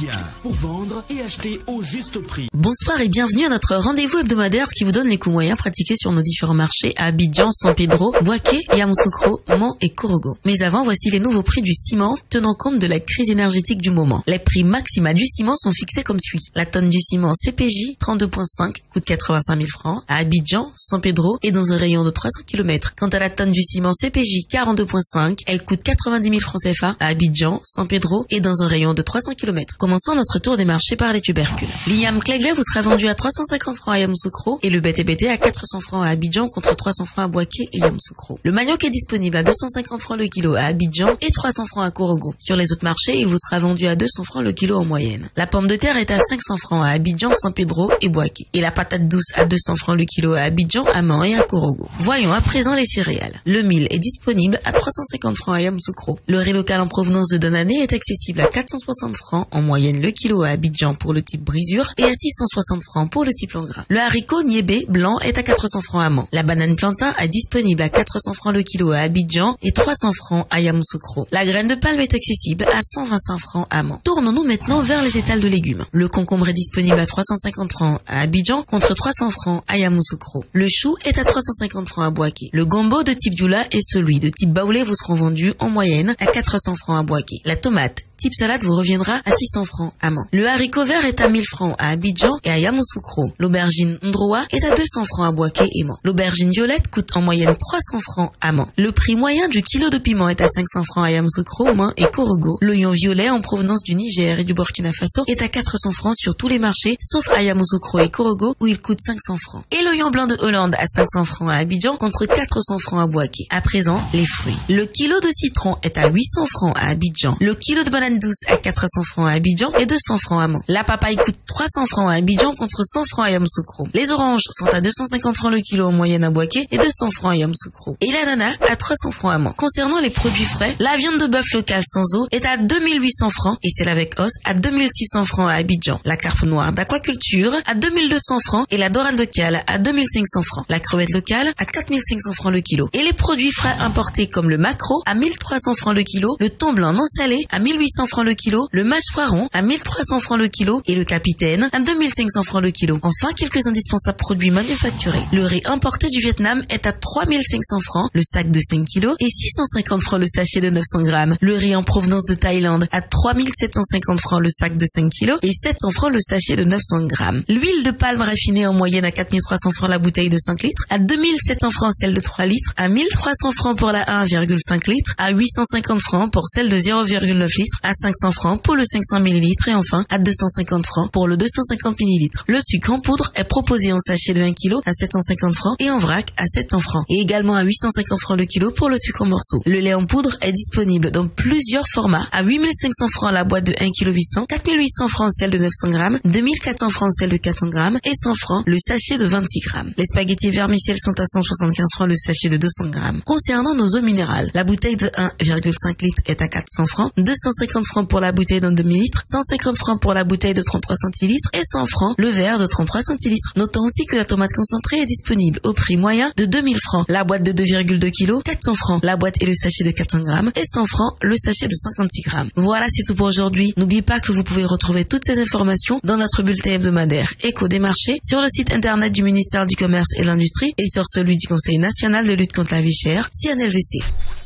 bien pour vendre et acheter au juste prix. Bonsoir et bienvenue à notre rendez-vous hebdomadaire qui vous donne les coûts moyens pratiqués sur nos différents marchés à Abidjan, San Pedro, Bouaké, Yamoussoukro, Mans et Korogo. Mais avant, voici les nouveaux prix du ciment tenant compte de la crise énergétique du moment. Les prix maxima du ciment sont fixés comme suit. La tonne du ciment CPJ 32.5 coûte 85 000 francs à Abidjan, San Pedro et dans un rayon de 300 km. Quant à la tonne du ciment CPJ 42.5, elle coûte 90 000 francs CFA à Abidjan, San Pedro et dans un rayon de 300 km. Commençons notre tour des marchés par les tubercules. L'igname Cleglet vous sera vendu à 350 francs à Yamoussoukro et le BTBT à 400 francs à Abidjan contre 300 francs à Bouaké et Yamoussoukro. Le manioc est disponible à 250 francs le kilo à Abidjan et 300 francs à Korogo. Sur les autres marchés, il vous sera vendu à 200 francs le kilo en moyenne. La pomme de terre est à 500 francs à Abidjan, San Pedro et Bouaké. Et la patate douce à 200 francs le kilo à Abidjan, à Mans et à Korogo. Voyons à présent les céréales. Le mil est disponible à 350 francs à Yamoussoukro. Le riz local en provenance de Danané est accessible à 460 francs en moyenne le kilo à Abidjan pour le type brisure et à 660 francs pour le type long gras. Le haricot niébé blanc est à 400 francs à Mans. La banane plantain est disponible à 400 francs le kilo à Abidjan et 300 francs à Yamoussoukro. La graine de palme est accessible à 125 francs à Mans. Tournons-nous maintenant vers les étals de légumes. Le concombre est disponible à 350 francs à Abidjan contre 300 francs à Yamoussoukro. Le chou est à 350 francs à Bouaké. Le gombo de type djoula et celui de type baoulé vous seront vendus en moyenne à 400 francs à Bouaké. La tomate type salade vous reviendra à 600 francs à Mans. Le haricot vert est à 1000 francs à Abidjan et à Yamoussoukro. L'aubergine ndroa est à 200 francs à Bouaké et Mans. L'aubergine violette coûte en moyenne 300 francs à Mans. Le prix moyen du kilo de piment est à 500 francs à Yamoussoukro, Mans et Korogo. L'oignon violet en provenance du Niger et du Burkina Faso est à 400 francs sur tous les marchés, sauf à Yamoussoukro et Korogo où il coûte 500 francs. Et l'oignon blanc de Hollande à 500 francs à Abidjan contre 400 francs à Bouaké. À présent, les fruits. Le kilo de citron est à 800 francs à Abidjan. Le kilo de banane douce à 400 francs à Abidjan et 200 francs à Mans. La papaye coûte 300 francs à Abidjan contre 100 francs à Yamoussoukro. Les oranges sont à 250 francs le kilo en moyenne à Bouaké et 200 francs à Yamoussoukro. Et l'ananas à 300 francs à Mans. Concernant les produits frais, la viande de bœuf locale sans eau est à 2800 francs et celle avec os à 2600 francs à Abidjan. La carpe noire d'aquaculture à 2200 francs et la dorade locale à 2500 francs. La crevette locale à 4500 francs le kilo. Et les produits frais importés comme le maquereau à 1300 francs le kilo, le thon blanc non salé à 1800 francs le kilo, le mâche poiron à 1300 francs le kilo et le capitaine à 2500 francs le kilo. Enfin, quelques indispensables produits manufacturés. Le riz importé du Vietnam est à 3500 francs le sac de 5 kilos et 650 francs le sachet de 900 grammes. Le riz en provenance de Thaïlande à 3750 francs le sac de 5 kilos et 700 francs le sachet de 900 grammes. L'huile de palme raffinée en moyenne à 4300 francs la bouteille de 5 litres, à 2700 francs celle de 3 litres, à 1300 francs pour la 1,5 litres, à 850 francs pour celle de 0,9 litres, à 500 francs pour le 500 ml et enfin à 250 francs pour le 250 ml. Le sucre en poudre est proposé en sachet de 1 kg à 750 francs et en vrac à 700 francs et également à 850 francs le kilo pour le sucre en morceaux. Le lait en poudre est disponible dans plusieurs formats à 8500 francs la boîte de 1 kg 800, 4800 francs celle de 900 grammes, 2400 francs celle de 400 grammes et 100 francs le sachet de 26 grammes. Les spaghettis vermicelles sont à 175 francs le sachet de 200 grammes. Concernant nos eaux minérales, la bouteille de 1,5 litre est à 400 francs, 250 francs pour la bouteille d'un demi-litre, 150 francs pour la bouteille de 33 centilitres et 100 francs le verre de 33 centilitres. Notons aussi que la tomate concentrée est disponible au prix moyen de 2000 francs la boîte de 2,2 kg, 400 francs la boîte et le sachet de 400 grammes et 100 francs le sachet de 56 grammes. Voilà, c'est tout pour aujourd'hui. N'oubliez pas que vous pouvez retrouver toutes ces informations dans notre bulletin hebdomadaire Écho des marchés sur le site internet du ministère du Commerce et de l'Industrie et sur celui du Conseil national de lutte contre la vie chère, CNLVC.